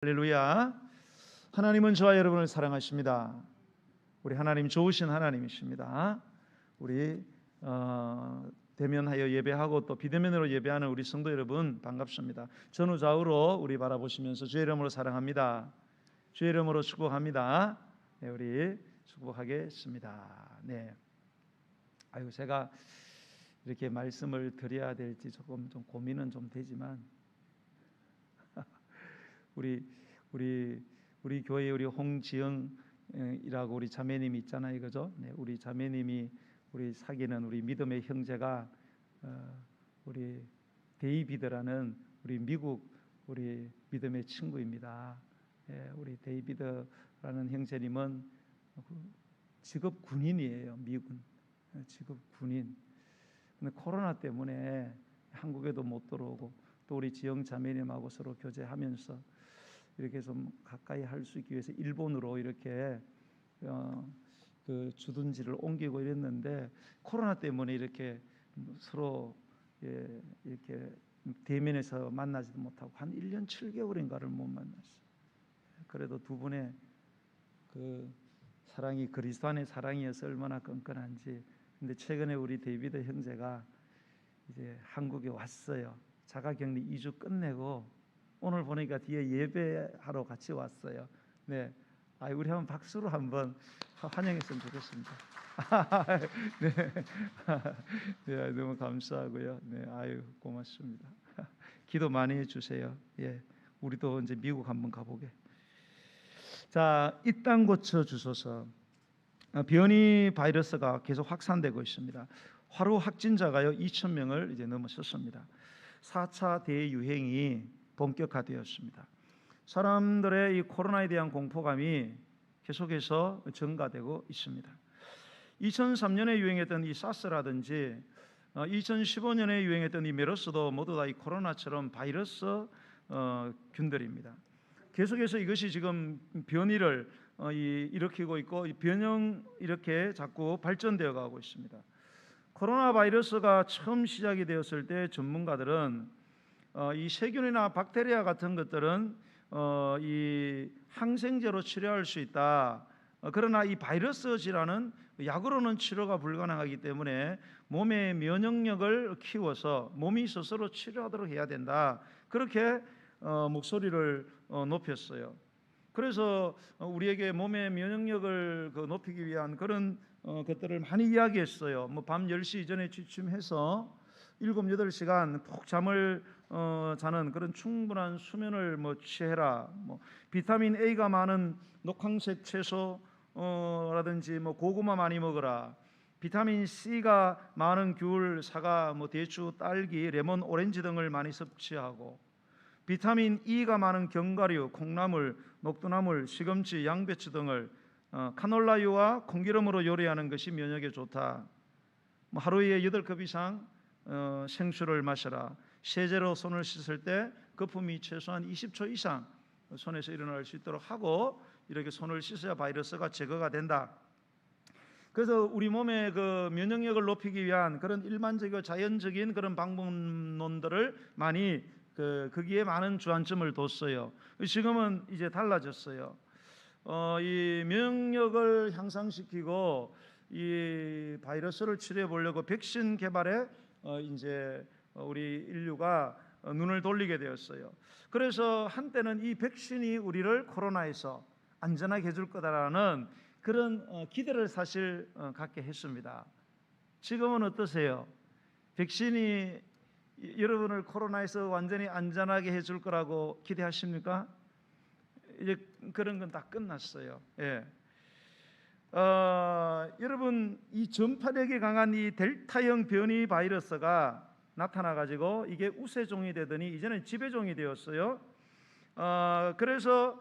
할렐루야. 하나님은 저와 여러분을 사랑하십니다. 우리 하나님 좋으신 하나님이십니다. 우리 대면하여 예배하고 또 비대면으로 예배하는 우리 성도 여러분 반갑습니다. 전후좌우로 우리 바라보시면서 주의 이름으로 사랑합니다. 주의 이름으로 축복합니다. 네, 우리 축복하겠습니다. 네. 제가 이렇게 말씀을 드려야 될지 조금 좀 고민은 좀 되지만 우리 교회 우리 홍지영이라고 우리 자매님이 있잖아요, 그죠? 네, 우리 자매님이 우리 사귀는 우리 믿음의 형제가 우리 데이비드라는 우리 미국 우리 믿음의 친구입니다. 예, 우리 데이비드라는 형제님은 직업 군인이에요, 미군 직업 군인. 근데 코로나 때문에 한국에도 못 들어오고 또 우리 지영 자매님하고 서로 교제하면서 이렇게 좀 가까이 할 수 있기 위해서 일본으로 이렇게 그 주둔지를 옮기고 이랬는데 코로나 때문에 이렇게 서로 이렇게 대면에서 만나지도 못하고 한 1년 7개월인가를 못 만났어요. 그래도 두 분의 그 사랑이 그리스도 안의 사랑이어서 얼마나 끈끈한지. 근데 최근에 우리 데이비드 형제가 이제 한국에 왔어요. 자가격리 2주 끝내고 오늘 보니까 뒤에 예배하러 같이 왔어요. 네, 우리 한번 박수로 한번 환영했으면 좋겠습니다. 네, 너무 감사하고요. 네, 고맙습니다. 기도 많이 해주세요. 예, 우리도 이제 미국 한번 가보게. 자, 이 땅 고쳐 주소서. 변이 바이러스가 계속 확산되고 있습니다. 하루 확진자가요 2,000명을 이제 넘어섰습니다. 4차 대유행이 본격화되었습니다. 사람들의 이 코로나에 대한 공포감이 계속해서 증가되고 있습니다. 2003년에 유행했던 이 사스라든지 2015년에 유행했던 이 메르스도 모두 다 이 코로나처럼 바이러스 균들입니다. 계속해서 이것이 지금 변이를 일으키고 있고 이 변형 이렇게 자꾸 발전되어 가고 있습니다. 코로나 바이러스가 처음 시작이 되었을 때 전문가들은 이 세균이나 박테리아 같은 것들은 이 항생제로 치료할 수 있다. 그러나 이 바이러스 질환은 약으로는 치료가 불가능하기 때문에 몸의 면역력을 키워서 몸이 스스로 치료하도록 해야 된다. 그렇게 목소리를 높였어요. 그래서 우리에게 몸의 면역력을 높이기 위한 그런 것들을 많이 이야기했어요. 밤 10시 이전에 취침해서 7, 8시간 푹 잠을 자는 그런 충분한 수면을 취해라. 비타민 A가 많은 녹황색 채소라든지 고구마 많이 먹어라. 비타민 C가 많은 귤, 사과, 대추, 딸기, 레몬, 오렌지 등을 많이 섭취하고 비타민 E가 많은 견과류, 콩나물, 녹두나물, 시금치, 양배추 등을 카놀라유와 콩기름으로 요리하는 것이 면역에 좋다. 하루에 8컵 이상 생수를 마셔라. 세제로 손을 씻을 때 거품이 최소한 20초 이상 손에서 일어날 수 있도록 하고 이렇게 손을 씻어야 바이러스가 제거가 된다. 그래서 우리 몸의 그 면역력을 높이기 위한 그런 일반적이고 자연적인 그런 방법론들을 많이 거기에 많은 주안점을 뒀어요. 지금은 이제 달라졌어요. 이 면역력을 향상시키고 이 바이러스를 치료해 보려고 백신 개발에 이제 우리 인류가 눈을 돌리게 되었어요. 그래서 한때는 이 백신이 우리를 코로나에서 안전하게 해줄 거다라는 그런 기대를 사실 갖게 했습니다. 지금은 어떠세요? 백신이 여러분을 코로나에서 완전히 안전하게 해줄 거라고 기대하십니까? 이제 그런 건 다 끝났어요. 예. 여러분, 이 전파력이 강한 이 델타형 변이 바이러스가 나타나가지고 이게 우세종이 되더니 이제는 지배종이 되었어요. 그래서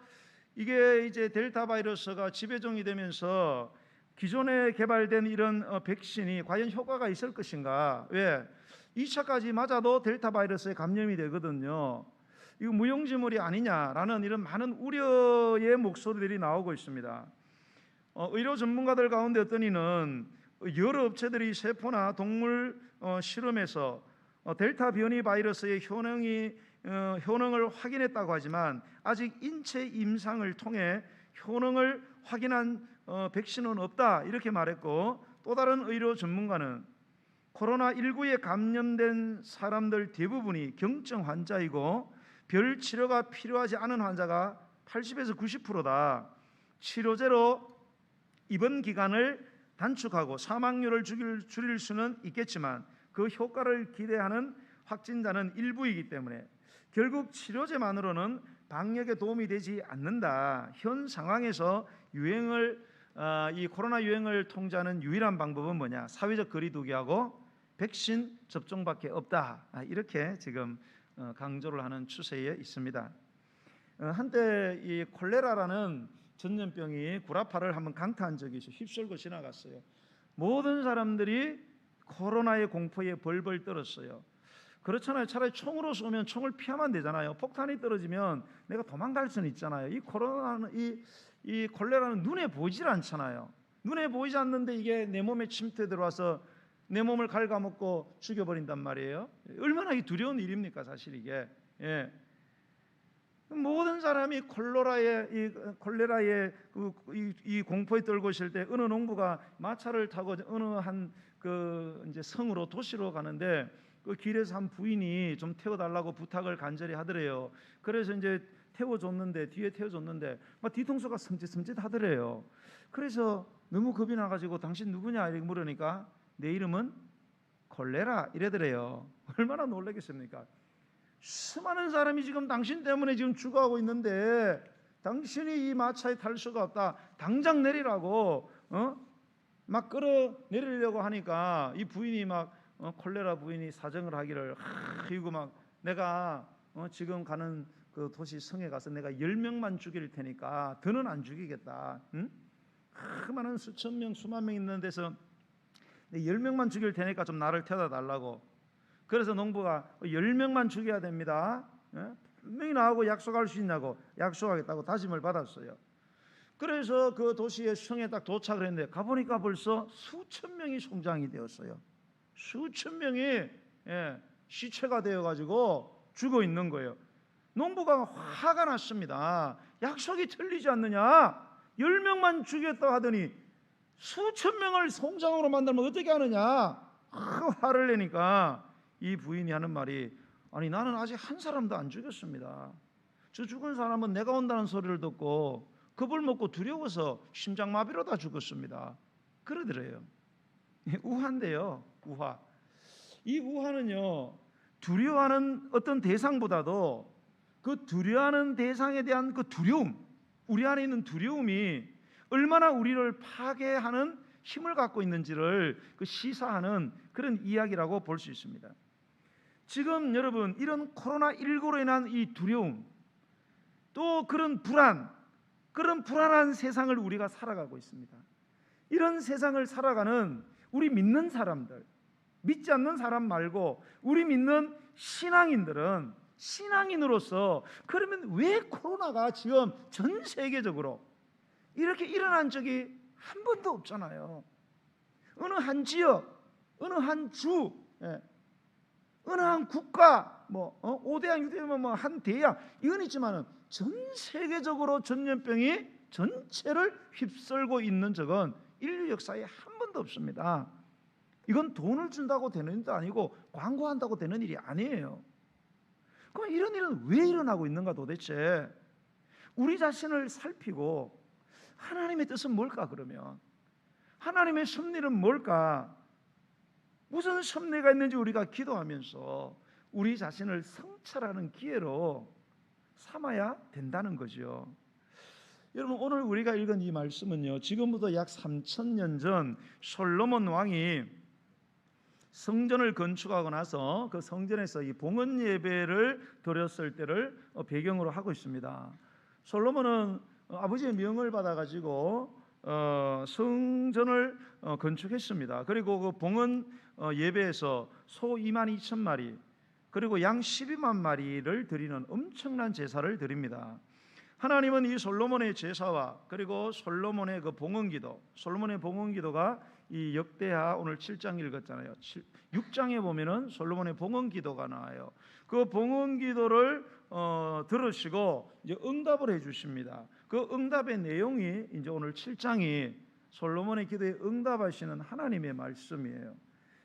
이게 이제 델타 바이러스가 지배종이 되면서 기존에 개발된 이런 백신이 과연 효과가 있을 것인가? 왜? 2차까지 맞아도 델타 바이러스에 감염이 되거든요. 이거 무용지물이 아니냐라는 이런 많은 우려의 목소리들이 나오고 있습니다. 의료 전문가들 가운데 어떤 이는 여러 업체들이 세포나 동물 실험에서 델타 변이 바이러스의 효능이 효능을 확인했다고 하지만 아직 인체 임상을 통해 효능을 확인한 백신은 없다 이렇게 말했고, 또 다른 의료 전문가는 코로나19에 감염된 사람들 대부분이 경증 환자이고 별 치료가 필요하지 않은 환자가 80에서 90%다. 치료제로 입원 기간을 단축하고 사망률을 줄일 수는 있겠지만 그 효과를 기대하는 확진자는 일부이기 때문에 결국 치료제만으로는 방역에 도움이 되지 않는다. 현 상황에서 이 코로나 유행을 통제하는 유일한 방법은 뭐냐? 사회적 거리두기하고 백신 접종밖에 없다. 이렇게 지금 강조를 하는 추세에 있습니다. 한때 이 콜레라라는 전염병이 구라파를 한번 강타한 적이 있어요. 휩쓸고 지나갔어요. 모든 사람들이 코로나의 공포에 벌벌 떨었어요. 그렇잖아요. 차라리 총으로 쏘면 총을 피하면 되잖아요. 폭탄이 떨어지면 내가 도망갈 수는 있잖아요. 이 코로나는 이 콜레라는 눈에 보이질 않잖아요. 눈에 보이지 않는데 이게 내 몸에 침투해 들어와서 내 몸을 갉아먹고 죽여버린단 말이에요. 얼마나 두려운 일입니까, 사실 이게. 예. 모든 사람이 콜레라의 이 공포에 떨고 있을 때 어느 농부가 마차를 타고 어느 한 이제 성으로 도시로 가는데 그 길에서 한 부인이 좀 태워달라고 부탁을 간절히 하더래요. 그래서 이제 뒤에 태워줬는데 막 뒤통수가 섬찟섬찟 하더래요. 그래서 너무 겁이 나가지고 당신 누구냐 이렇게 물으니까 내 이름은 콜레라 이래더래요. 얼마나 놀라겠습니까? 수많은 사람이 지금 당신 때문에 지금 죽어가고 있는데 당신이 이 마차에 탈 수가 없다. 당장 내리라고 막 끌어내리려고 하니까 이 부인이 막 콜레라 부인이 사정을 하기를 이거 막 내가 지금 가는 그 도시 성에 가서 내가 10명만 죽일 테니까 더는 안 죽이겠다. 응? 많은 수천 명 수만 명 있는 데서 10명만 죽일 테니까 좀 나를 태워다 달라고. 그래서 농부가 10명만 죽여야 됩니다. 분명히 나하고 약속할 수 있냐고 약속하겠다고 다짐을 받았어요. 그래서 그 도시의 성에 딱 도착을 했는데 가보니까 벌써 수천 명이 송장이 되었어요. 수천 명이 시체가 되어가지고 죽어 있는 거예요. 농부가 화가 났습니다. 약속이 틀리지 않느냐? 10명만 죽였다고 하더니 수천 명을 송장으로 만들면 어떻게 하느냐? 화를 내니까 이 부인이 하는 말이 아니 나는 아직 한 사람도 안 죽였습니다. 저 죽은 사람은 내가 온다는 소리를 듣고 겁을 먹고 두려워서 심장마비로 다 죽었습니다. 그러더래요. 우화인데요. 우화. 이 우화는요 두려워하는 어떤 대상보다도 그 두려워하는 대상에 대한 그 두려움, 우리 안에 있는 두려움이 얼마나 우리를 파괴하는 힘을 갖고 있는지를 시사하는 그런 이야기라고 볼 수 있습니다. 지금 여러분 이런 코로나19로 인한 이 두려움, 또 그런 불안한 세상을 우리가 살아가고 있습니다. 이런 세상을 살아가는 우리 믿는 사람들, 믿지 않는 사람 말고 우리 믿는 신앙인으로서 그러면 왜 코로나가 지금 전 세계적으로 이렇게 일어난 적이 한 번도 없잖아요. 어느 한 지역, 어느 한 주, 어느 한 국가, 5대양, 6대양, 한 대양 이건 있지만은 전 세계적으로 전염병이 전체를 휩쓸고 있는 적은 인류 역사에 한 번도 없습니다. 이건 돈을 준다고 되는 일도 아니고 광고한다고 되는 일이 아니에요. 그럼 이런 일은 왜 일어나고 있는가 도대체? 우리 자신을 살피고 하나님의 뜻은 뭘까 그러면? 하나님의 섭리는 뭘까? 무슨 섭리가 있는지 우리가 기도하면서 우리 자신을 성찰하는 기회로 삼아야 된다는 거죠. 여러분 오늘 우리가 읽은 이 말씀은요 지금부터 약 3000년 전 솔로몬 왕이 성전을 건축하고 나서 그 성전에서 이 봉헌 예배를 드렸을 때를 배경으로 하고 있습니다. 솔로몬은 아버지의 명을 받아가지고 성전을 건축했습니다. 그리고 그 봉헌 예배에서 소 22,000마리 그리고 양 12만 마리를 드리는 엄청난 제사를 드립니다. 하나님은 이 솔로몬의 제사와 그리고 솔로몬의 그 봉헌기도, 솔로몬의 봉헌기도가 이 역대하 오늘 7장 읽었잖아요. 6장에 보면은 솔로몬의 봉헌 기도가 나와요. 그 봉헌 기도를 들으시고 이제 응답을 해주십니다. 그 응답의 내용이 이제 오늘 7장이 솔로몬의 기도에 응답하시는 하나님의 말씀이에요.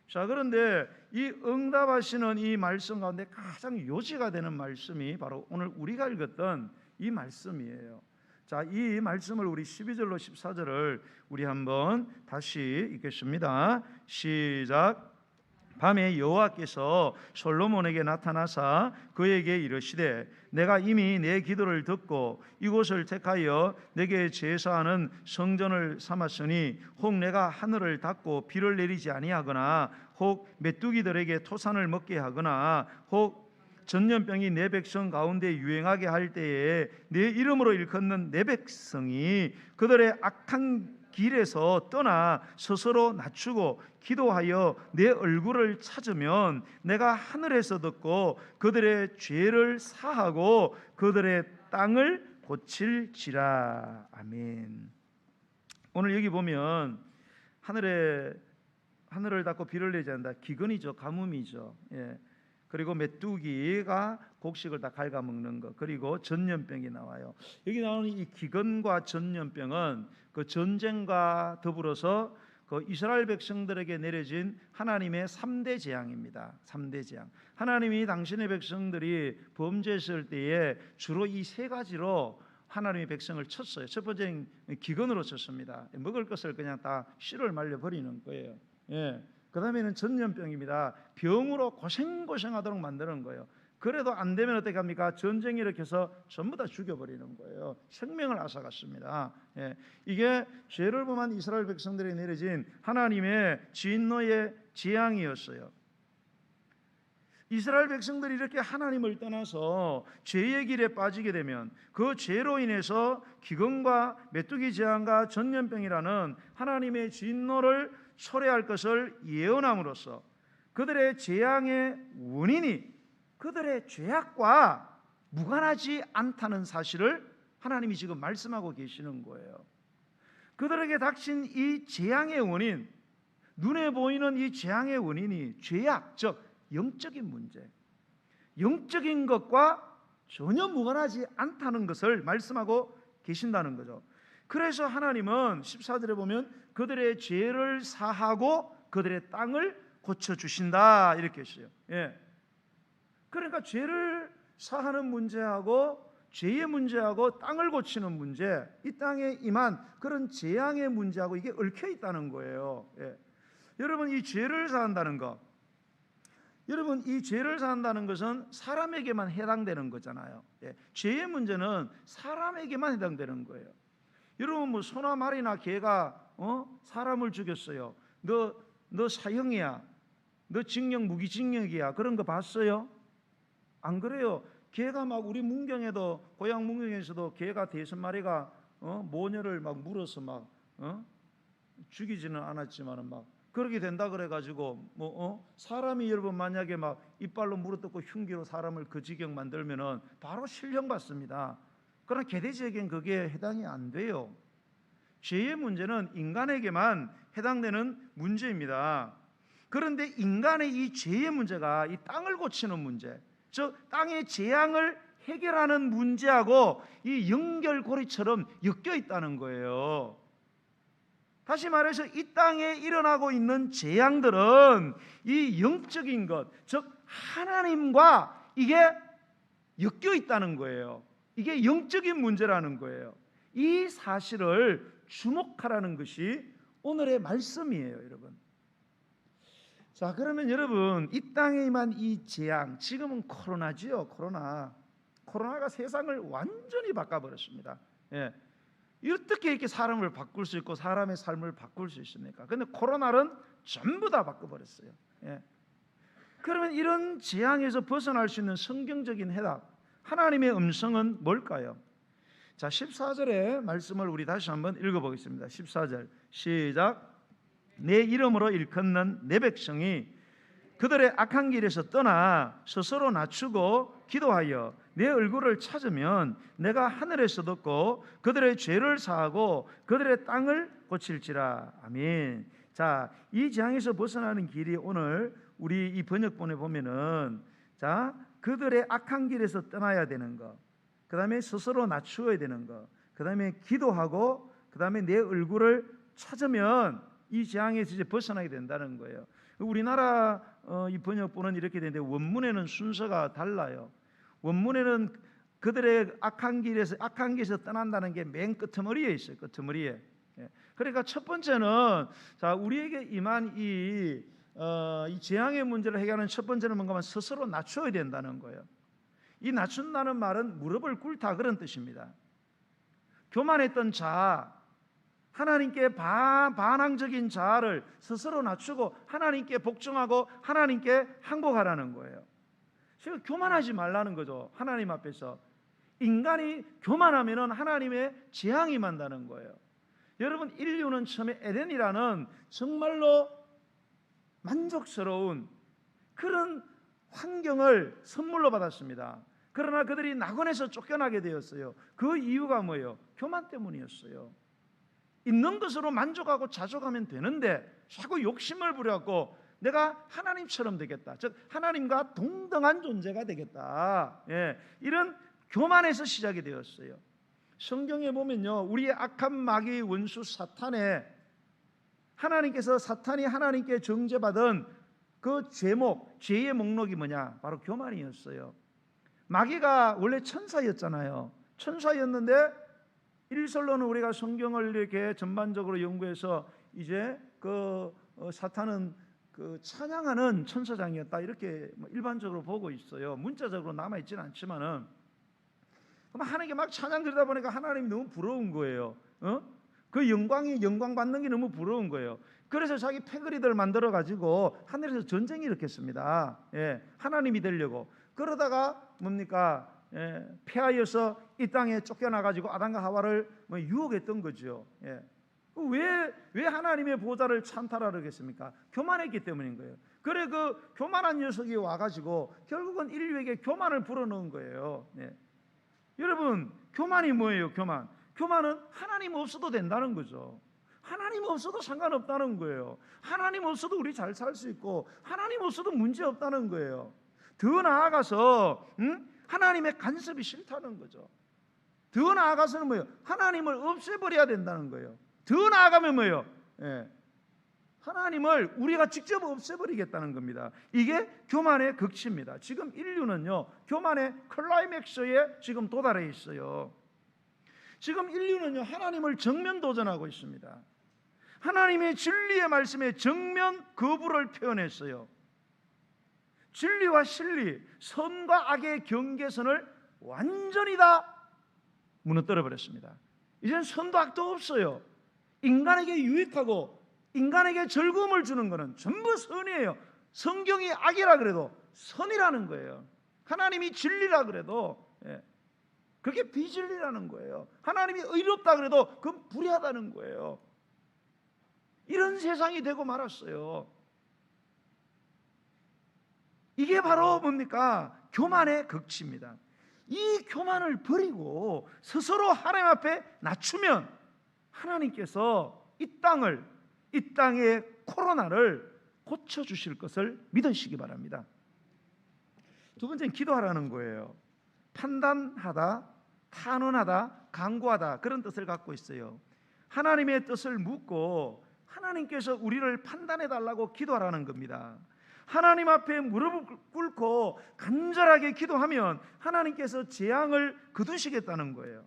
자, 그런데 이 응답하시는 이 말씀 가운데 가장 요지가 되는 말씀이 바로 오늘 우리가 읽었던 이 말씀이에요. 자, 이 말씀을 우리 12절로 14절을 우리 한번 다시 읽겠습니다. 시작. 밤에 여호와께서 솔로몬에게 나타나사 그에게 이르시되 내가 이미 내 기도를 듣고 이곳을 택하여 내게 제사하는 성전을 삼았으니 혹 내가 하늘을 닫고 비를 내리지 아니하거나 혹 메뚜기들에게 토산을 먹게 하거나 혹 전염병이 내 백성 가운데 유행하게 할 때에 내 이름으로 일컫는 내 백성이 그들의 악한 길에서 떠나 스스로 낮추고 기도하여 내 얼굴을 찾으면 내가 하늘에서 듣고 그들의 죄를 사하고 그들의 땅을 고칠지라. 아멘. 오늘 여기 보면 하늘을 닫고 비를 내지 않는다. 기근이죠. 가뭄이죠. 예. 그리고 메뚜기가 곡식을 다 갉아먹는 것, 그리고 전염병이 나와요. 여기 나오는 이 기근과 전염병은 그 전쟁과 더불어서 그 이스라엘 백성들에게 내려진 하나님의 3대 재앙입니다. 3대 재앙. 하나님이 당신의 백성들이 범죄했을 때에 주로 이 세 가지로 하나님의 백성을 쳤어요. 첫 번째는 기근으로 쳤습니다. 먹을 것을 그냥 다 씨를 말려 버리는 거예요. 예. 그 다음에는 전염병입니다. 병으로 고생하도록 만드는 거예요. 그래도 안 되면 어떻게 합니까? 전쟁 일으켜서 전부 다 죽여버리는 거예요. 생명을 앗아갔습니다. 예. 이게 죄를 범한 이스라엘 백성들이 내려진 하나님의 진노의 재앙이었어요. 이스라엘 백성들이 이렇게 하나님을 떠나서 죄의 길에 빠지게 되면 그 죄로 인해서 기근과 메뚜기 재앙과 전염병이라는 하나님의 진노를 초래할 것을 예언함으로써 그들의 재앙의 원인이 그들의 죄악과 무관하지 않다는 사실을 하나님이 지금 말씀하고 계시는 거예요. 그들에게 닥친 이 재앙의 원인, 눈에 보이는 이 재앙의 원인이 죄악, 즉 영적인 문제, 영적인 것과 전혀 무관하지 않다는 것을 말씀하고 계신다는 거죠. 그래서 하나님은 14절에 보면 그들의 죄를 사하고 그들의 땅을 고쳐주신다 이렇게 했어요. 예. 그러니까 죄를 사하는 문제하고 죄의 문제하고 땅을 고치는 문제, 이 땅에 임한 그런 재앙의 문제하고 이게 얽혀 있다는 거예요. 예. 여러분, 이 죄를 사한다는 것, 여러분, 이 죄를 사한다는 것은 사람에게만 해당되는 거잖아요. 예. 죄의 문제는 사람에게만 해당되는 거예요. 여러분, 뭐 소나 말이나 개가 사람을 죽였어요. 너 사형이야. 너 징역 무기징역이야. 그런 거 봤어요? 안 그래요? 개가 막 우리 문경에도 고향 문경에서도 개가 5마리가 모녀를 막 물어서 막 죽이지는 않았지만은 막 그렇게 된다 그래가지고 사람이 여러분 만약에 막 이빨로 물어뜯고 흉기로 사람을 그 지경 만들면은 바로 실형 받습니다. 그러나 개돼지에겐 그게 해당이 안 돼요. 죄의 문제는 인간에게만 해당되는 문제입니다. 그런데 인간의 이 죄의 문제가 이 땅을 고치는 문제, 즉 땅의 재앙을 해결하는 문제하고 이 연결고리처럼 엮여 있다는 거예요. 다시 말해서 이 땅에 일어나고 있는 재앙들은 이 영적인 것, 즉 하나님과 이게 엮여 있다는 거예요. 이게 영적인 문제라는 거예요. 이 사실을 주목하라는 것이 오늘의 말씀이에요, 여러분. 자, 그러면 여러분, 이 땅에 임한 이 재앙, 지금은 코로나지요. 코로나가 세상을 완전히 바꿔버렸습니다. 예. 어떻게 이렇게 사람을 바꿀 수 있고 사람의 삶을 바꿀 수 있습니까? 그런데 코로나는 전부 다 바꿔버렸어요. 예. 그러면 이런 재앙에서 벗어날 수 있는 성경적인 해답, 하나님의 음성은 뭘까요? 자, 14절의 말씀을 우리 다시 한번 읽어보겠습니다. 14절 시작. 내 이름으로 일컫는 내 백성이 그들의 악한 길에서 떠나 스스로 낮추고 기도하여 내 얼굴을 찾으면 내가 하늘에서 듣고 그들의 죄를 사하고 그들의 땅을 고칠지라. 아멘. 자, 이 재앙에서 벗어나는 길이 오늘 우리 이 번역본에 보면은 자, 그들의 악한 길에서 떠나야 되는 거, 그 다음에 스스로 낮추어야 되는 거, 그 다음에 기도하고, 그 다음에 내 얼굴을 찾으면 이 재앙에서 이제 벗어나게 된다는 거예요. 우리나라 이 번역본은 이렇게 되는데 원문에는 순서가 달라요. 원문에는 그들의 악한 길에서 떠난다는 게 맨 끄트머리에 있어요. 끄트머리에. 그러니까 첫 번째는 자, 우리에게 임한 이 재앙의 문제를 해결하는 첫 번째는 뭔가 하면 스스로 낮춰야 된다는 거예요. 이 낮춘다는 말은 무릎을 꿇다 그런 뜻입니다. 교만했던 자아, 하나님께 반항적인 자아를 스스로 낮추고 하나님께 복종하고 하나님께 항복하라는 거예요. 지금 교만하지 말라는 거죠. 하나님 앞에서 인간이 교만하면은 하나님의 재앙이 임한다는 거예요. 여러분, 인류는 처음에 에덴이라는 정말로 만족스러운 그런 환경을 선물로 받았습니다. 그러나 그들이 낙원에서 쫓겨나게 되었어요. 그 이유가 뭐예요? 교만 때문이었어요. 있는 것으로 만족하고 자족하면 되는데 자꾸 욕심을 부려갖고 내가 하나님처럼 되겠다, 즉 하나님과 동등한 존재가 되겠다, 이런 교만에서 시작이 되었어요. 성경에 보면요, 우리의 악한 마귀의 원수 사탄의 하나님께서 사탄이 하나님께 정죄받은 그 죄목, 죄의 목록이 뭐냐? 바로 교만이었어요. 마귀가 원래 천사였잖아요. 천사였는데 일설로는 우리가 성경을 이렇게 전반적으로 연구해서 이제 사탄은 그 찬양하는 천사장이었다, 이렇게 일반적으로 보고 있어요. 문자적으로 남아 있지는 않지만은, 하나님께 막 찬양 드리다 보니까 하나님이 너무 부러운 거예요. 그 영광 받는 게 너무 부러운 거예요. 그래서 자기 패거리들 만들어 가지고 하늘에서 전쟁이 일으켰습니다. 하나님이 되려고. 그러다가 뭡니까? 폐하여서 이 땅에 쫓겨나 가지고 아담과 하와를 유혹했던 거죠. 왜 하나님의 보좌를 찬탈하겠습니까? 교만했기 때문인 거예요. 그래 그 교만한 녀석이 와가지고 결국은 인류에게 교만을 불어넣은 거예요. 여러분, 교만이 뭐예요? 교만은 하나님 없어도 된다는 거죠. 하나님 없어도 상관없다는 거예요. 하나님 없어도 우리 잘 살 수 있고 하나님 없어도 문제 없다는 거예요. 더 나아가서 하나님의 간섭이 싫다는 거죠. 더 나아가서는 뭐예요? 하나님을 없애버려야 된다는 거예요. 더 나아가면 뭐예요? 하나님을 우리가 직접 없애버리겠다는 겁니다. 이게 교만의 극치입니다. 지금 인류는요, 교만의 클라이맥스에 지금 도달해 있어요. 지금 인류는요, 하나님을 정면 도전하고 있습니다. 하나님의 진리의 말씀에 정면 거부를 표현했어요. 진리와 진리, 선과 악의 경계선을 완전히 다 무너뜨려 버렸습니다. 이제는 선도 악도 없어요. 인간에게 유익하고 인간에게 즐거움을 주는 것은 전부 선이에요. 성경이 악이라 그래도 선이라는 거예요. 하나님이 진리라 그래도 그게 비진리라는 거예요. 하나님이 의롭다 그래도 그건 불의하다는 거예요. 이런 세상이 되고 말았어요. 이게 바로 뭡니까? 교만의 극치입니다. 이 교만을 버리고 스스로 하나님 앞에 낮추면 하나님께서 이 땅의 코로나를 고쳐주실 것을 믿으시기 바랍니다. 두 번째는 기도하라는 거예요. 판단하다, 탄원하다, 강구하다, 그런 뜻을 갖고 있어요. 하나님의 뜻을 묻고 하나님께서 우리를 판단해 달라고 기도하라는 겁니다. 하나님 앞에 무릎을 꿇고 간절하게 기도하면 하나님께서 재앙을 거두시겠다는 거예요.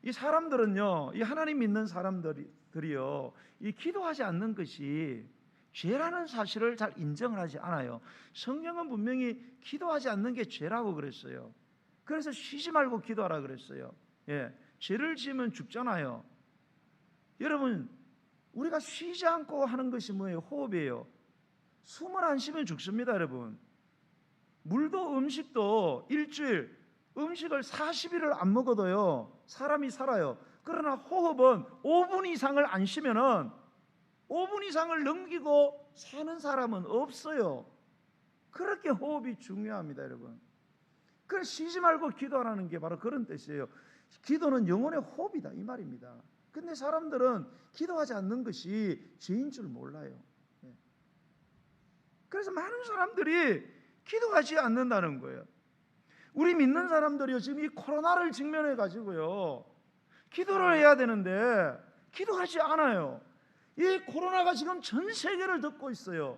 이 사람들은요, 이 하나님 믿는 사람들이요, 이 기도하지 않는 것이 죄라는 사실을 잘 인정을 하지 않아요. 성경은 분명히 기도하지 않는 게 죄라고 그랬어요. 그래서 쉬지 말고 기도하라 그랬어요. 죄를 지으면 죽잖아요. 여러분, 우리가 쉬지 않고 하는 것이 뭐예요? 호흡이에요. 숨을 안 쉬면 죽습니다, 여러분. 물도 음식도 일주일 음식을 40일을 안 먹어도요, 사람이 살아요. 그러나 호흡은 5분 이상을 안 쉬면은 5분 이상을 넘기고 사는 사람은 없어요. 그렇게 호흡이 중요합니다, 여러분. 그래서 쉬지 말고 기도하라는 게 바로 그런 뜻이에요. 기도는 영혼의 호흡이다, 이 말입니다. 근데 사람들은 기도하지 않는 것이 죄인 줄 몰라요. 그래서 많은 사람들이 기도하지 않는다는 거예요. 우리 믿는 사람들이요, 지금 이 코로나를 직면해 가지고요, 기도를 해야 되는데 기도하지 않아요. 이 코로나가 지금 전 세계를 덮고 있어요.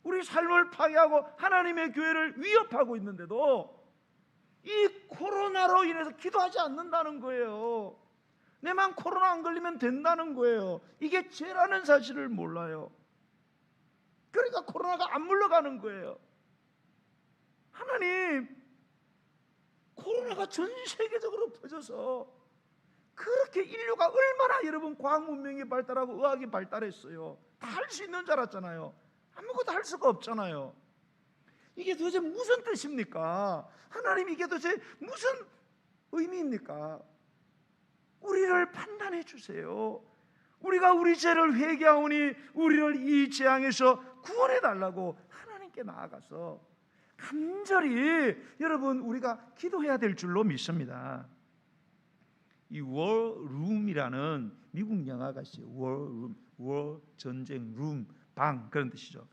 우리 삶을 파괴하고 하나님의 교회를 위협하고 있는데도 이 코로나로 인해서 기도하지 않는다는 거예요. 내만 코로나 안 걸리면 된다는 거예요. 이게 죄라는 사실을 몰라요. 그러니까 코로나가 안 물러가는 거예요. 하나님, 코로나가 전 세계적으로 퍼져서 그렇게 인류가 얼마나 여러분 과학 문명이 발달하고 의학이 발달했어요. 다 할 수 있는 줄 알았잖아요. 아무것도 할 수가 없잖아요. 이게 도대체 무슨 뜻입니까? 하나님, 이게 도대체 무슨 의미입니까? 우리를 판단해 주세요. 우리가 우리 죄를 회개하오니 우리를 이 재앙에서 구원해 달라고 하나님께 나아가서 간절히 여러분 우리가 기도해야 될 줄로 믿습니다. 이 워룸이라는 미국 영화가 있어요. 워룸, 워 전쟁, 룸 방, 그런 뜻이죠.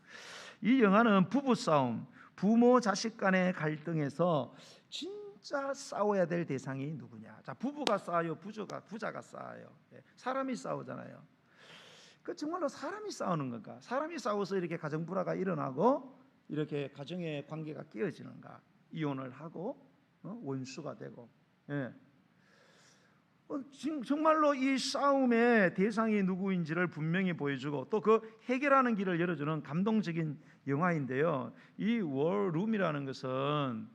이 영화는 부부 싸움, 부모 자식 간의 갈등에서 진짜 싸워야 될 대상이 누구냐? 자, 부부가 싸워요, 부자가 싸워요. 사람이 싸우잖아요. 그 정말로 사람이 싸우는 건가? 사람이 싸워서 이렇게 가정 불화가 일어나고 이렇게 가정의 관계가 깨어지는가? 이혼을 하고 원수가 되고. 정말로 이 싸움의 대상이 누구인지를 분명히 보여주고 또 그 해결하는 길을 열어주는 감동적인 영화인데요. 이 워룸이라는 것은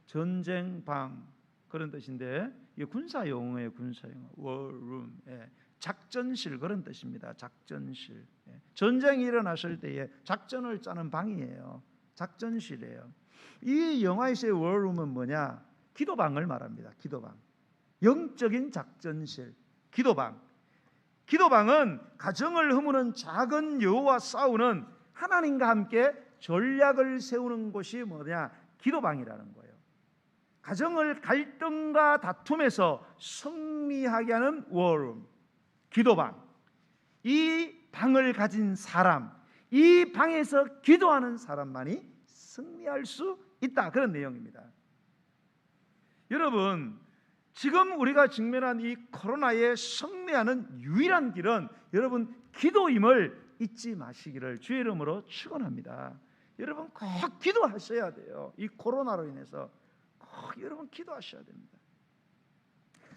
전쟁방 그런 뜻인데 이게 군사 용어예요. 군사 용어. 워룸, 작전실 그런 뜻입니다. 작전실. 전쟁이 일어났을 때에 작전을 짜는 방이에요. 작전실이에요. 이 영화에서의 워룸은 뭐냐? 기도방을 말합니다. 기도방. 영적인 작전실, 기도방. 기도방은 가정을 허무는 작은 여우와 싸우는 하나님과 함께 전략을 세우는 곳이 뭐냐? 기도방이라는 거예요. 가정을 갈등과 다툼에서 승리하게 하는 워룸, 기도방. 이 방을 가진 사람, 이 방에서 기도하는 사람만이 승리할 수 있다, 그런 내용입니다. 여러분, 지금 우리가 직면한 이 코로나에 승리하는 유일한 길은 여러분 기도임을 잊지 마시기를 주의 이름으로 축원합니다. 여러분 꼭 기도하셔야 돼요. 이 코로나로 인해서 꼭 여러분 기도하셔야 됩니다.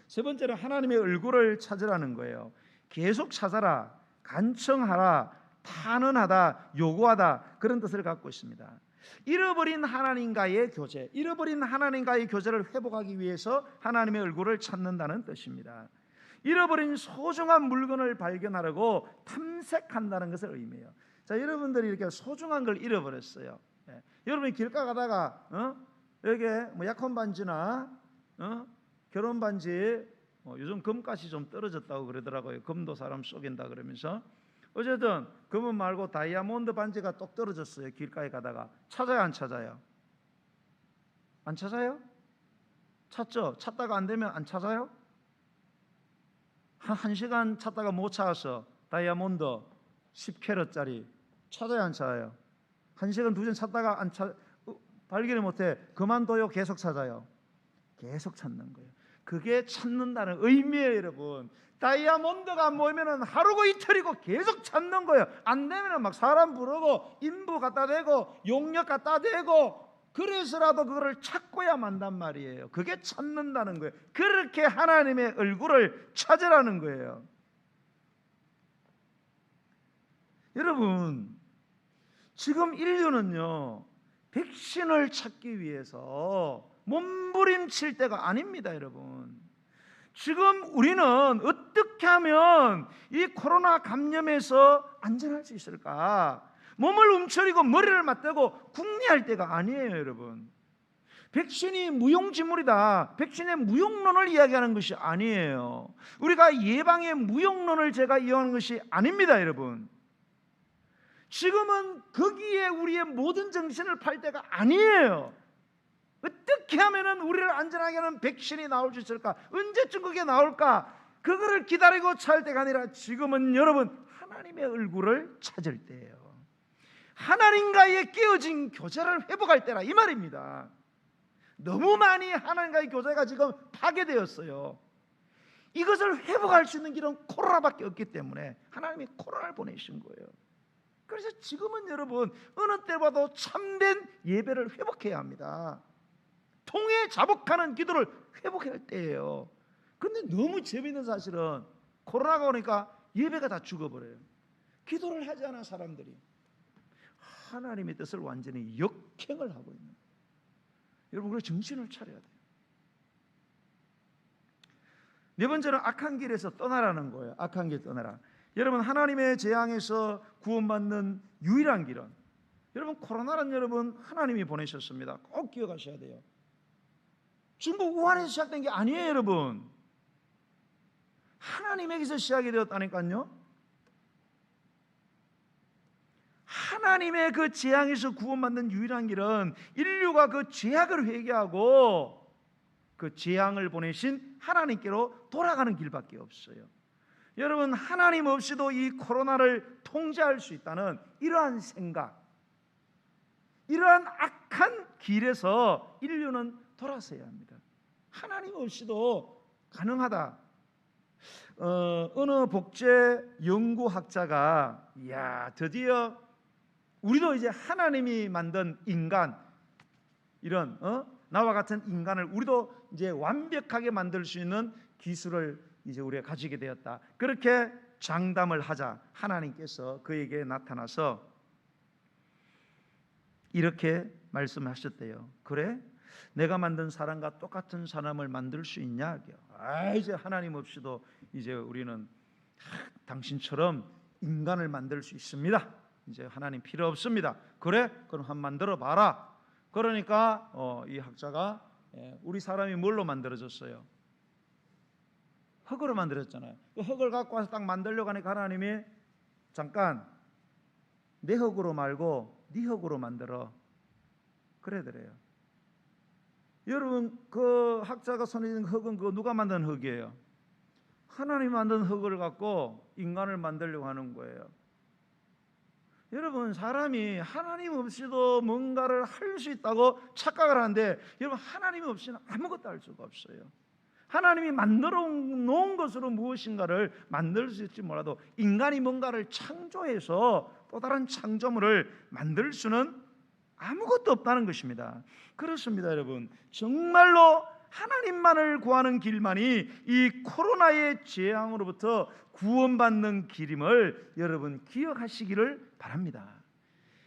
세 번째는 하나님의 얼굴을 찾으라는 거예요. 계속 찾아라, 간청하라, 탄원하다, 요구하다, 그런 뜻을 갖고 있습니다. 잃어버린 하나님과의 교제, 잃어버린 하나님과의 교제를 회복하기 위해서 하나님의 얼굴을 찾는다는 뜻입니다. 잃어버린 소중한 물건을 발견하려고 탐색한다는 것을 의미해요. 자, 여러분들이 이렇게 소중한 걸 잃어버렸어요. 여러분이 길가 가다가 여기 뭐 약혼 반지나 결혼 반지, 요즘 금값이 좀 떨어졌다고 그러더라고요. 금도 사람 속인다 그러면서. 어쨌든 금은 말고 다이아몬드 반지가 똑 떨어졌어요. 길가에 가다가. 찾아요, 안 찾아요? 안 찾아요? 찾죠? 찾다가 안 되면 안 찾아요? 한 시간 찾다가 못 찾아서 다이아몬드 10캐럿짜리 찾아요, 안 찾아요? 1시간 2시간 찾다가 발견을 못해. 그만둬요, 계속 찾아요? 계속 찾는 거예요. 그게 찾는다는 의미예요, 여러분. 다이아몬드가 모이면은 하루고 이틀이고 계속 찾는 거예요. 안 되면은 막 사람 부르고 인부 갖다 대고 용역 갖다 대고 그래서라도 그거를 찾고야 만단 말이에요. 그게 찾는다는 거예요. 그렇게 하나님의 얼굴을 찾으라는 거예요. 여러분, 지금 인류는요, 백신을 찾기 위해서 몸부림칠 때가 아닙니다, 여러분. 지금 우리는 어떻게 하면 이 코로나 감염에서 안전할 수 있을까? 몸을 움츠리고 머리를 맞대고 궁리할 때가 아니에요, 여러분. 백신이 무용지물이다, 백신의 무용론을 이야기하는 것이 아니에요. 우리가 예방의 무용론을 제가 이야기하는 것이 아닙니다, 여러분. 지금은 거기에 우리의 모든 정신을 팔 때가 아니에요. 어떻게 하면 우리를 안전하게 하는 백신이 나올 수 있을까? 언제쯤 그게 나올까? 그거를 기다리고 찾을 때가 아니라 지금은 여러분 하나님의 얼굴을 찾을 때예요. 하나님과의 깨어진 교제를 회복할 때라 이 말입니다. 너무 많이 하나님과의 교제가 지금 파괴되었어요. 이것을 회복할 수 있는 길은 코로나밖에 없기 때문에 하나님이 코로나를 보내신 거예요. 그래서 지금은 여러분 어느 때보다도 참된 예배를 회복해야 합니다. 통해 자복하는 기도를 회복할 때예요. 그런데 너무 재미있는 사실은 코로나가 오니까 예배가 다 죽어버려요. 기도를 하지 않은 사람들이 하나님의 뜻을 완전히 역행을 하고 있는 거예요. 여러분 그래서 정신을 차려야 돼요. 네 번째는 악한 길에서 떠나라는 거예요. 악한 길 떠나라. 여러분 하나님의 재앙에서 구원받는 유일한 길은 여러분 코로나는 여러분 하나님이 보내셨습니다. 꼭 기억하셔야 돼요. 중국 우한에서 시작된 게 아니에요. 여러분 하나님에게서 시작이 되었다니까요. 하나님의 그 재앙에서 구원받는 유일한 길은 인류가 그 죄악을 회개하고 그 재앙을 보내신 하나님께로 돌아가는 길밖에 없어요. 여러분 하나님 없이도 이 코로나를 통제할 수 있다는 이러한 생각, 이러한 악한 길에서 인류는 돌아서야 합니다. 하나님 없이도 가능하다. 어느 복제 연구학자가 드디어 우리도 이제 하나님이 만든 인간, 이런 나와 같은 인간을 우리도 이제 완벽하게 만들 수 있는 기술을 이제 우리가 가지게 되었다. 그렇게 장담을 하자 하나님께서 그에게 나타나서 이렇게 말씀하셨대요. 그래? 내가 만든 사람과 똑같은 사람을 만들 수 있냐? 이제 하나님 없이도 이제 우리는 당신처럼 인간을 만들 수 있습니다. 이제 하나님 필요 없습니다. 그래? 그럼 한번 만들어 봐라. 그러니까 이 학자가 우리 사람이 뭘로 만들어졌어요? 흙으로 만들었잖아요. 그 흙을 갖고 와서 딱 만들려고 하니까 하나님이 잠깐 내 흙으로 말고 네 흙으로 만들어. 그래더래요. 여러분 그 학자가 손에 든 흙은 그 누가 만든 흙이에요? 하나님 만든 흙을 갖고 인간을 만들려고 하는 거예요. 여러분 사람이 하나님 없이도 뭔가를 할 수 있다고 착각을 하는데 여러분 하나님 없이는 아무것도 할 수가 없어요. 하나님이 만들어 놓은 것으로 무엇인가를 만들 수 있을지 몰라도 인간이 뭔가를 창조해서 또 다른 창조물을 만들 수는 아무것도 없다는 것입니다. 그렇습니다. 여러분 정말로 하나님만을 구하는 길만이 이 코로나의 재앙으로부터 구원받는 길임을 여러분 기억하시기를 바랍니다.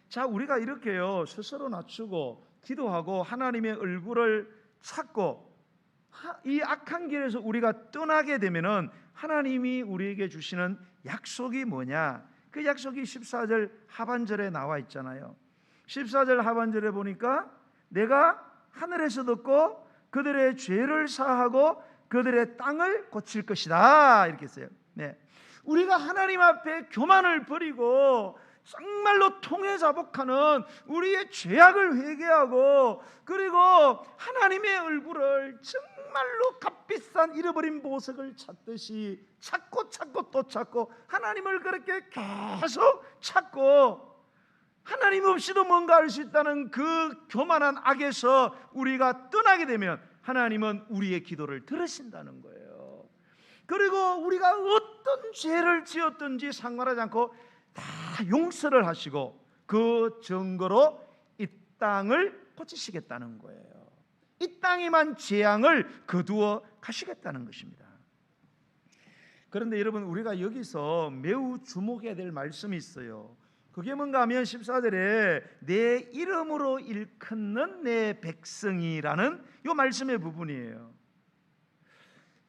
자, 우리가 이렇게요 스스로 낮추고 기도하고 하나님의 얼굴을 찾고 이 악한 길에서 우리가 떠나게 되면은 하나님이 우리에게 주시는 약속이 뭐냐? 그 약속이 14절 하반절에 나와 있잖아요. 14절 하반절에 보니까 내가 하늘에서 듣고 그들의 죄를 사하고 그들의 땅을 고칠 것이다 이렇게 했어요. 네. 우리가 하나님 앞에 교만을 버리고 정말로 통회자복하는 우리의 죄악을 회개하고 그리고 하나님의 얼굴을 정말로 값비싼 잃어버린 보석을 찾듯이 찾고 또 찾고 하나님을 그렇게 계속 찾고 하나님 없이도 뭔가 할 수 있다는 그 교만한 악에서 우리가 떠나게 되면 하나님은 우리의 기도를 들으신다는 거예요. 그리고 우리가 어떤 죄를 지었든지 상관하지 않고 다 용서를 하시고 그 증거로 이 땅을 고치시겠다는 거예요. 이 땅에만 재앙을 거두어 가시겠다는 것입니다. 그런데 여러분 우리가 여기서 매우 주목해야 될 말씀이 있어요. 그게 뭔가 하면 14절에 내 이름으로 일컫는 내 백성이라는 이 말씀의 부분이에요.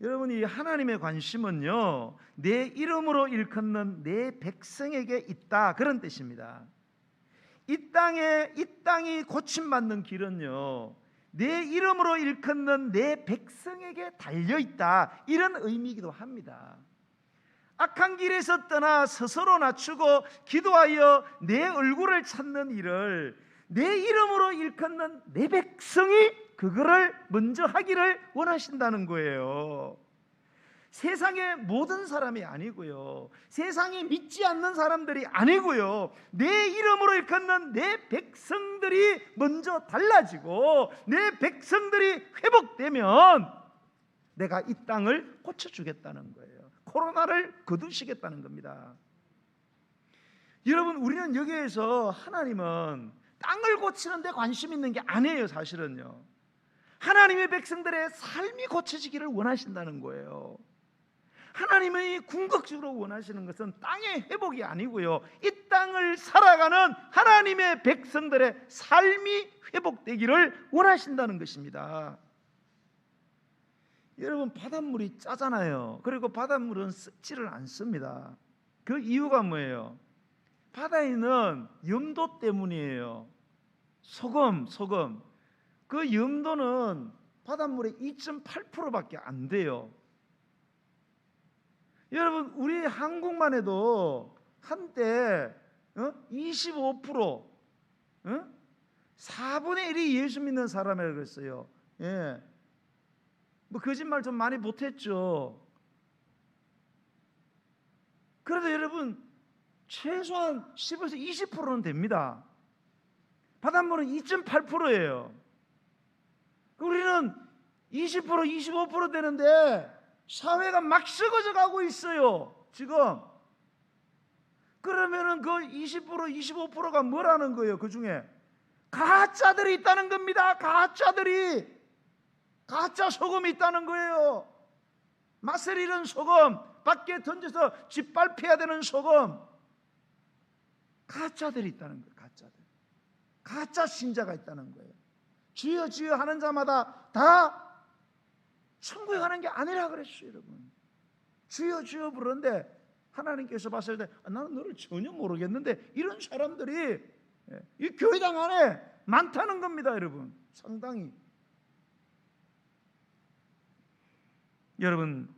여러분 이 하나님의 관심은요 내 이름으로 일컫는 내 백성에게 있다 그런 뜻입니다. 이 땅이 고침받는 길은요 내 이름으로 일컫는 내 백성에게 달려있다 이런 의미이기도 합니다. 악한 길에서 떠나 스스로 낮추고 기도하여 내 얼굴을 찾는 일을 내 이름으로 일컫는 내 백성이 그거를 먼저 하기를 원하신다는 거예요. 세상의 모든 사람이 아니고요, 세상이 믿지 않는 사람들이 아니고요, 내 이름으로 일컫는 내 백성들이 먼저 달라지고 내 백성들이 회복되면 내가 이 땅을 고쳐주겠다는 거예요. 코로나를 거두시겠다는 겁니다. 여러분, 우리는 여기에서 하나님은 땅을 고치는 데 관심 있는 게 아니에요. 사실은요, 하나님의 백성들의 삶이 고쳐지기를 원하신다는 거예요. 하나님이 궁극적으로 원하시는 것은 땅의 회복이 아니고요, 이 땅을 살아가는 하나님의 백성들의 삶이 회복되기를 원하신다는 것입니다. 여러분, 바닷물이 짜잖아요. 그리고 바닷물은 썩지를 않습니다. 그 이유가 뭐예요? 바다에 있는 염도 때문이에요. 소금. 그 염도는 바닷물의 2.8%밖에 안 돼요. 여러분, 우리 한국만 해도 한때 25%, 4분의 1이 예수 믿는 사람이라고 그랬어요. 예. 뭐 거짓말 좀 많이 못했죠. 그래도 여러분, 최소한 10에서 20%는 됩니다. 바닷물은 2.8%예요. 우리는 20%, 25% 되는데 사회가 막 썩어져 가고 있어요, 지금. 그러면은 그 20%, 25%가 뭐라는 거예요? 그 중에 가짜들이 있다는 겁니다. 가짜 소금이 있다는 거예요. 맛을 잃은 소금, 밖에 던져서 짓밟혀야 되는 소금. 가짜들이 있다는 거예요. 가짜 신자가 있다는 거예요. 주여 주여 하는 자마다 다 천국에 가는 게 아니라 그랬어요. 여러분, 주여 주여 부르는데 하나님께서 봤을 때 나는 너를 전혀 모르겠는데 이런 사람들이 이 교회당 안에 많다는 겁니다. 여러분, 상당히. 여러분,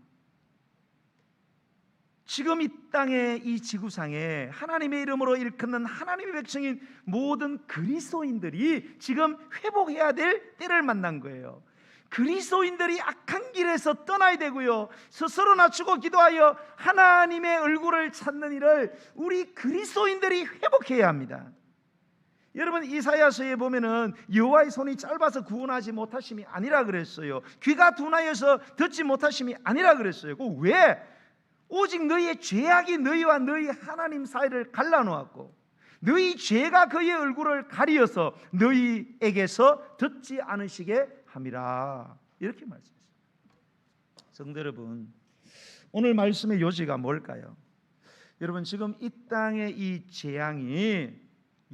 지금 이 땅에, 이 지구상에 하나님의 이름으로 일컫는 하나님의 백성인 모든 그리스도인들이 지금 회복해야 될 때를 만난 거예요. 그리스도인들이 악한 길에서 떠나야 되고요, 스스로 낮추고 기도하여 하나님의 얼굴을 찾는 일을 우리 그리스도인들이 회복해야 합니다. 여러분, 이사야서에 보면은 여호와의 손이 짧아서 구원하지 못하심이 아니라 그랬어요. 귀가 둔하여서 듣지 못하심이 아니라 그랬어요. 그 왜? 오직 너희의 죄악이 너희와 너희 하나님 사이를 갈라놓았고 너희 죄가 그의 얼굴을 가리어서 너희에게서 듣지 않으시게 함이라. 이렇게 말씀했어요. 성도 여러분, 오늘 말씀의 요지가 뭘까요? 여러분, 지금 이 땅의 이 재앙이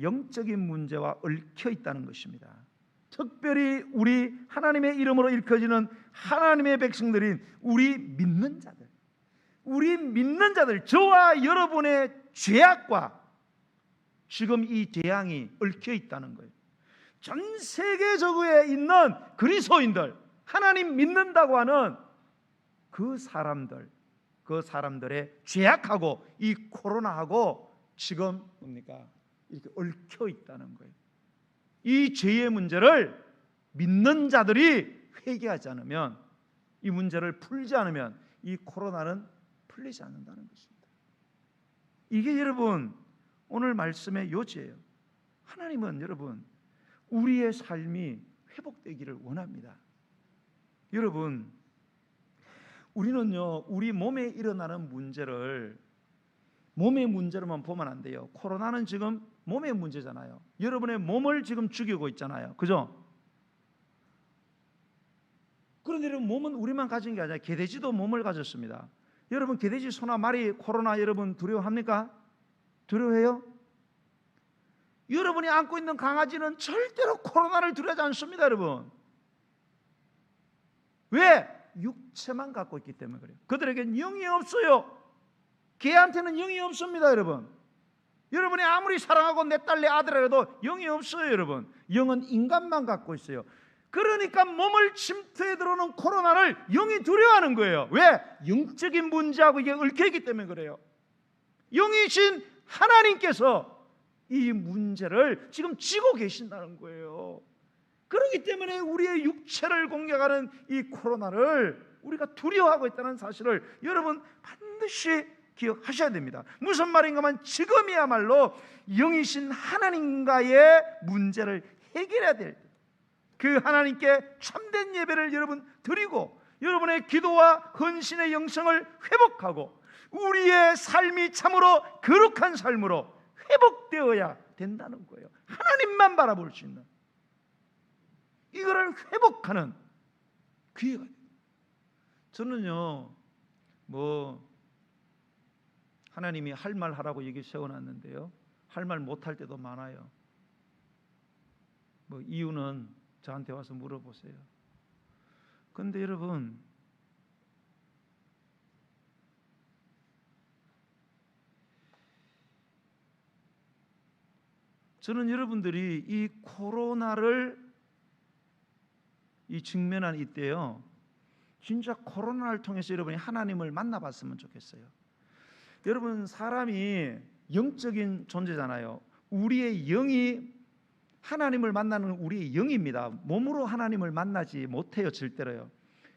영적인 문제와 얽혀 있다는 것입니다. 특별히 우리 하나님의 이름으로 일컬어지는 하나님의 백성들인 우리 믿는 자들, 저와 여러분의 죄악과 지금 이 재앙이 얽혀 있다는 거예요. 전 세계적으로 있는 그리스도인들, 하나님 믿는다고 하는 그 사람들의 죄악하고 이 코로나하고 지금 뭡니까? 이렇게 얽혀 있다는 거예요. 이 죄의 문제를 믿는 자들이 회개하지 않으면, 이 문제를 풀지 않으면 이 코로나는 풀리지 않는다는 것입니다. 이게 여러분 오늘 말씀의 요지예요. 하나님은 여러분 우리의 삶이 회복되기를 원합니다. 여러분, 우리는요, 우리 몸에 일어나는 문제를 몸의 문제로만 보면 안 돼요. 코로나는 지금 몸의 문제잖아요. 여러분의 몸을 지금 죽이고 있잖아요. 그죠? 그런데 여러분, 몸은 우리만 가진 게 아니라 개돼지도 몸을 가졌습니다. 여러분, 개돼지, 소나 말이 코로나 여러분 두려워합니까? 두려워해요? 여러분이 안고 있는 강아지는 절대로 코로나를 두려워하지 않습니다. 여러분, 왜? 육체만 갖고 있기 때문에 그래요. 그들에겐 영이 없어요. 개한테는 영이 없습니다. 여러분이 아무리 사랑하고 내 딸 내 아들이라도 영이 없어요. 여러분, 영은 인간만 갖고 있어요. 그러니까 몸을 침투해 들어오는 코로나를 영이 두려워하는 거예요. 왜? 영적인 문제하고 이게 얽혀있기 때문에 그래요. 영이신 하나님께서 이 문제를 지금 쥐고 계신다는 거예요. 그렇기 때문에 우리의 육체를 공격하는 이 코로나를 우리가 두려워하고 있다는 사실을 여러분 반드시 기억하셔야 됩니다. 무슨 말인가 하면 지금이야말로 영이신 하나님과의 문제를 해결해야 될 그 하나님께 참된 예배를 여러분 드리고 여러분의 기도와 헌신의 영성을 회복하고 우리의 삶이 참으로 거룩한 삶으로 회복되어야 된다는 거예요. 하나님만 바라볼 수 있는 이거를 회복하는 기회가 돼요. 저는요 하나님이 할 말 하라고 얘기 세워놨는데요, 할 말 못할 때도 많아요. 이유는 저한테 와서 물어보세요. 근데 여러분, 저는 여러분들이 이 코로나를 직면한 이때요, 진짜 코로나를 통해서 여러분이 하나님을 만나봤으면 좋겠어요. 여러분, 사람이 영적인 존재잖아요. 우리의 영이 하나님을 만나는 우리의 영입니다. 몸으로 하나님을 만나지 못해요, 절대로요.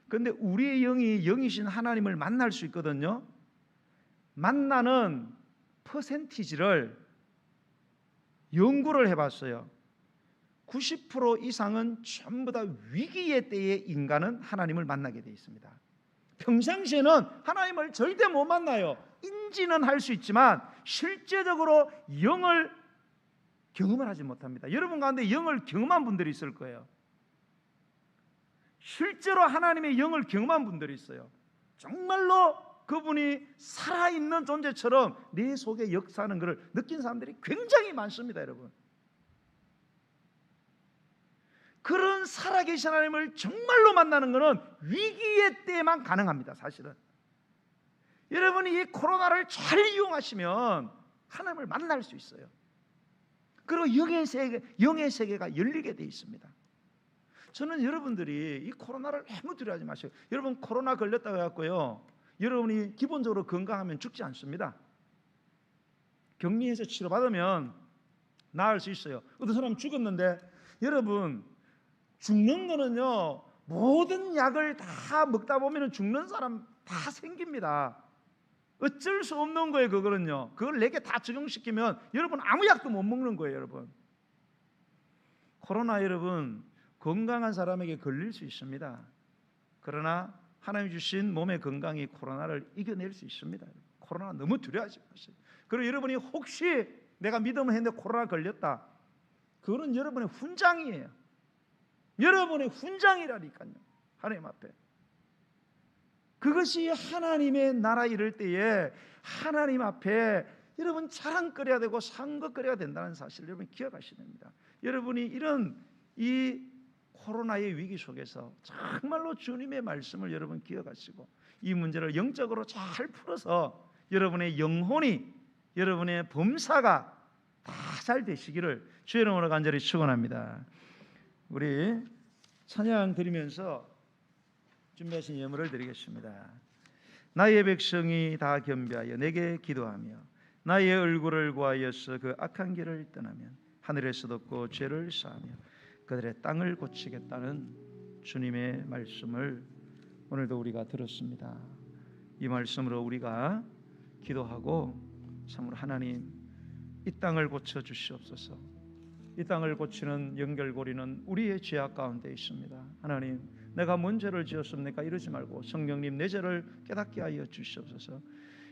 그런데 우리의 영이 영이신 하나님을 만날 수 있거든요. 만나는 퍼센티지를 연구를 해봤어요. 90% 이상은 전부 다 위기의 때에 인간은 하나님을 만나게 되어 있습니다. 평상시에는 하나님을 절대 못 만나요. 인지는 할 수 있지만 실제적으로 영을 경험을 하지 못합니다. 여러분 가운데 영을 경험한 분들이 있을 거예요. 실제로 하나님의 영을 경험한 분들이 있어요. 정말로 그분이 살아있는 존재처럼 내 속에 역사하는 것을 느낀 사람들이 굉장히 많습니다. 여러분, 그런 살아계신 하나님을 정말로 만나는 것은 위기의 때만 가능합니다. 사실은 여러분이 이 코로나를 잘 이용하시면 하나님을 만날 수 있어요. 그리고 영의 세계가 열리게 되어 있습니다. 저는 여러분들이 이 코로나를 너무 두려워하지 마세요. 여러분, 코로나 걸렸다고 해갖고요, 여러분이 기본적으로 건강하면 죽지 않습니다. 격리해서 치료받으면 나을 수 있어요. 어떤 사람 죽었는데, 여러분, 죽는 거는요, 모든 약을 다 먹다 보면 죽는 사람 다 생깁니다. 어쩔 수 없는 거예요. 그거는요, 그걸 내게 다 적용시키면 여러분 아무 약도 못 먹는 거예요. 여러분, 코로나 여러분 건강한 사람에게 걸릴 수 있습니다. 그러나 하나님 주신 몸의 건강이 코로나를 이겨낼 수 있습니다. 코로나 너무 두려워하지 마세요. 그리고 여러분이 혹시 내가 믿음을 했는데 코로나 걸렸다, 그거는 여러분의 훈장이에요. 여러분의 훈장이라니까요. 하나님 앞에 그것이 하나님의 나라 이룰 때에 하나님 앞에 여러분 자랑거려야 되고 상급거려야 된다는 사실을 여러분 기억하셔야 됩니다. 여러분이 이런 이 코로나의 위기 속에서 정말로 주님의 말씀을 여러분 기억하시고 이 문제를 영적으로 잘 풀어서 여러분의 영혼이, 여러분의 범사가 다 잘 되시기를 주의 이름으로 간절히 축원합니다. 우리 찬양 드리면서 준비하신 예물을 드리겠습니다. 나의 백성이 다 겸비하여 내게 기도하며 나의 얼굴을 구하여서 그 악한 길을 떠나면 하늘에서 덮고 죄를 사하며 그들의 땅을 고치겠다는 주님의 말씀을 오늘도 우리가 들었습니다. 이 말씀으로 우리가 기도하고 참으로 하나님, 이 땅을 고쳐 주시옵소서. 이 땅을 고치는 연결고리는 우리의 죄악 가운데 있습니다. 하나님, 내가 뭔 죄를 지었습니까? 이러지 말고 성령님, 내 죄를 깨닫게 하여 주시옵소서.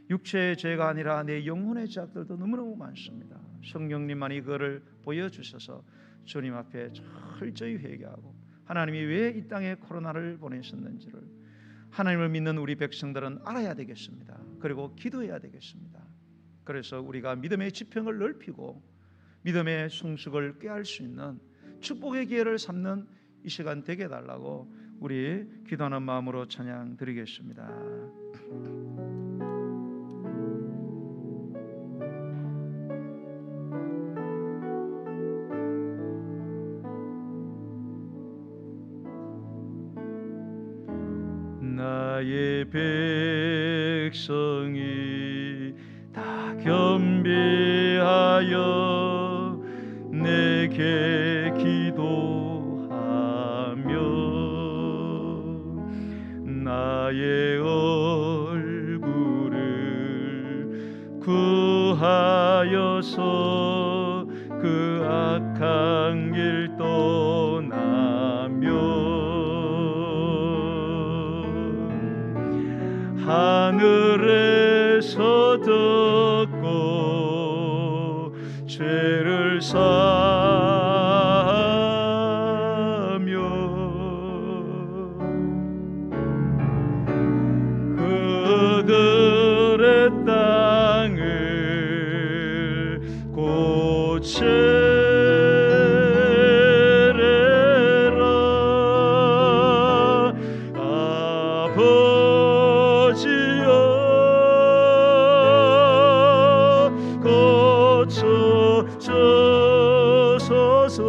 육체의 죄가 아니라 내 영혼의 죄악들도 너무너무 많습니다. 성령님만이 그거를 보여주셔서 주님 앞에 철저히 회개하고 하나님이 왜 이 땅에 코로나를 보내셨는지를 하나님을 믿는 우리 백성들은 알아야 되겠습니다. 그리고 기도해야 되겠습니다. 그래서 우리가 믿음의 지평을 넓히고 믿음의 성숙을 꾀할 수 있는 축복의 기회를 삼는 이 시간 되게 해달라고 우리 기도하는 마음으로 찬양 드리겠습니다. 나의 백성이 다 겸비하여 내게 기도하며 나의 하여서 그 악한 길 떠나며 하늘에서 듣고 죄를 사하며 그들의 땅을 고치래라. 아버지여 고쳐주소서.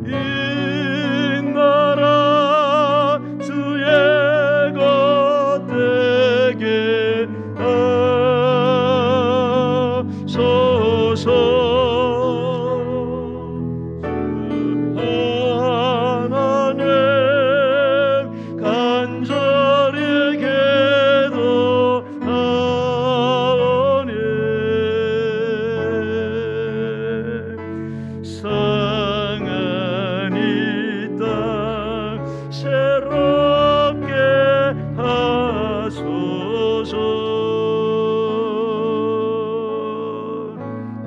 이 나라 주의 것 되게 하소서. 하나님 간절히 기도하오니 상한 이 땅 새롭게 하소서.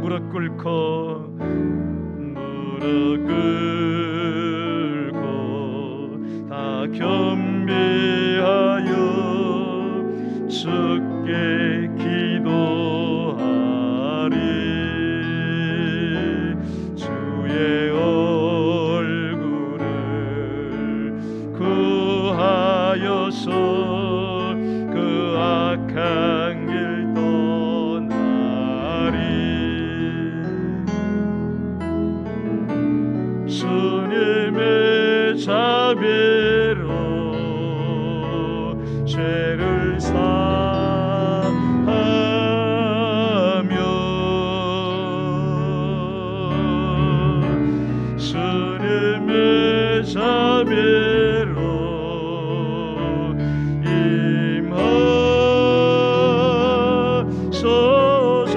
무릎 꿇고 다 겸비하여 주께 기도하리. 주의 얼굴을 구하여서 그 악한 길 떠나리. 주님의 자비로 죄를 사하며 주님의 자비로 임하소서.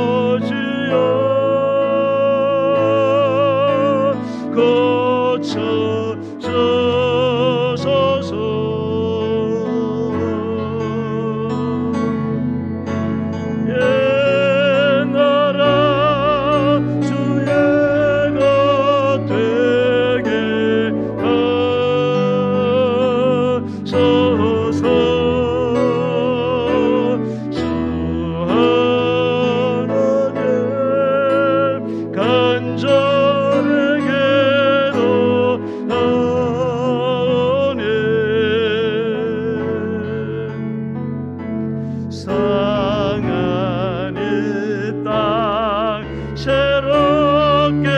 아버지여 고쳐주소서. 옛나라 주의 것 되게 하소서. 주 하나님 간절히 기도하오니 상한 이 땅 새롭게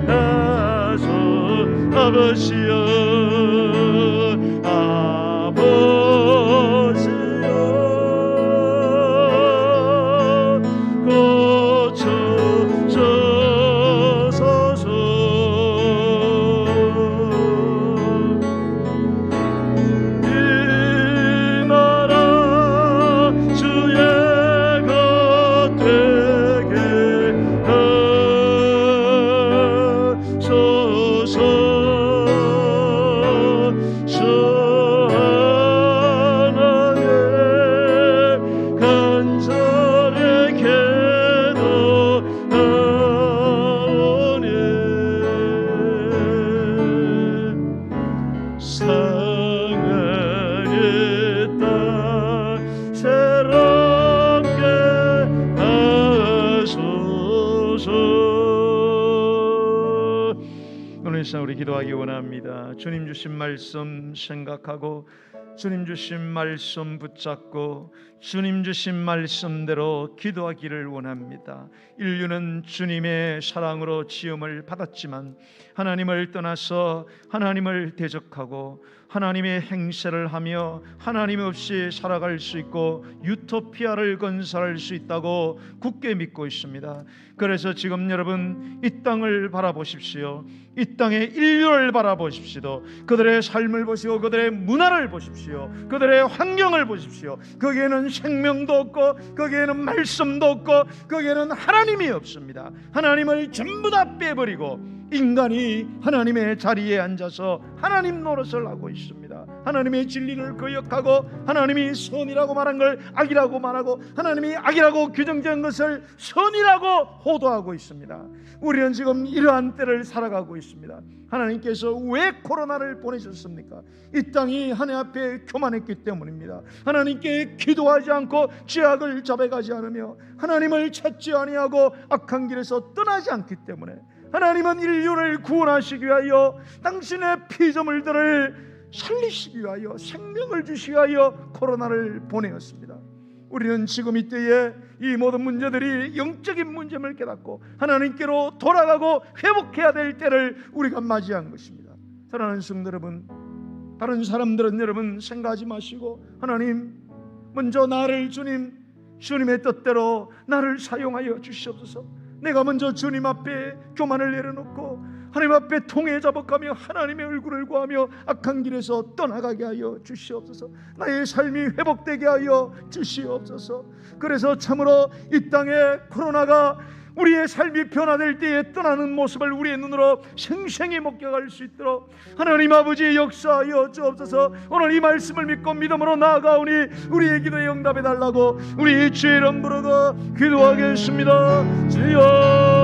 하소. 아버지여 아버지여 고쳐주소서. 이 나라 주의 것 되게 하소서. 주 하나님 간절히 기도하오니 상한 이 땅 새롭게 하소서. 오늘 이 시간 우리 기도하기 원합니다. 주님 주신 말씀 생각하고 주님 주신 말씀 붙잡고 주님 주신 말씀대로 기도하기를 원합니다. 인류는 주님의 사랑으로 지음을 받았지만 하나님을 떠나서 하나님을 대적하고 하나님의 행세를 하며 하나님 없이 살아갈 수 있고 유토피아를 건설할 수 있다고 굳게 믿고 있습니다. 그래서 지금 여러분 이 땅을 바라보십시오. 이 땅의 인류를 바라보십시오. 그들의 삶을 보시고 그들의 문화를 보십시오. 그들의 환경을 보십시오. 거기에는 생명도 없고 거기에는 말씀도 없고 거기에는 하나님이 없습니다. 하나님을 전부 다 빼버리고 인간이 하나님의 자리에 앉아서 하나님 노릇을 하고 있습니다. 하나님의 진리를 거역하고 하나님이 선이라고 말한 걸 악이라고 말하고 하나님이 악이라고 규정된 것을 선이라고 호도하고 있습니다. 우리는 지금 이러한 때를 살아가고 있습니다. 하나님께서 왜 코로나를 보내셨습니까? 이 땅이 하나님 앞에 교만했기 때문입니다. 하나님께 기도하지 않고 죄악을 자백하지 않으며 하나님을 찾지 아니하고 악한 길에서 떠나지 않기 때문에 하나님은 인류를 구원하시기 위하여 당신의 피조물들을 살리시기 위하여 생명을 주시기 위하여 코로나를 보내었습니다. 우리는 지금 이때에 이 모든 문제들이 영적인 문제임을 깨닫고 하나님께로 돌아가고 회복해야 될 때를 우리가 맞이한 것입니다. 사랑하는 성도 여러분, 다른 사람들은 여러분 생각하지 마시고 하나님 먼저 나를 주님의 뜻대로 나를 사용하여 주시옵소서. 내가 먼저 주님 앞에 교만을 내려놓고 하나님 앞에 통해 잡아가며 하나님의 얼굴을 구하며 악한 길에서 떠나가게 하여 주시옵소서. 나의 삶이 회복되게 하여 주시옵소서. 그래서 참으로 이 땅에 코로나가 우리의 삶이 변화될 때에 떠나는 모습을 우리의 눈으로 생생히 목격할 수 있도록 하나님 아버지 역사하여 주옵소서. 오늘 이 말씀을 믿고 믿음으로 나아가오니 우리의 기도에 응답해 달라고 우리 주의 이름 부르고 기도하겠습니다. 주여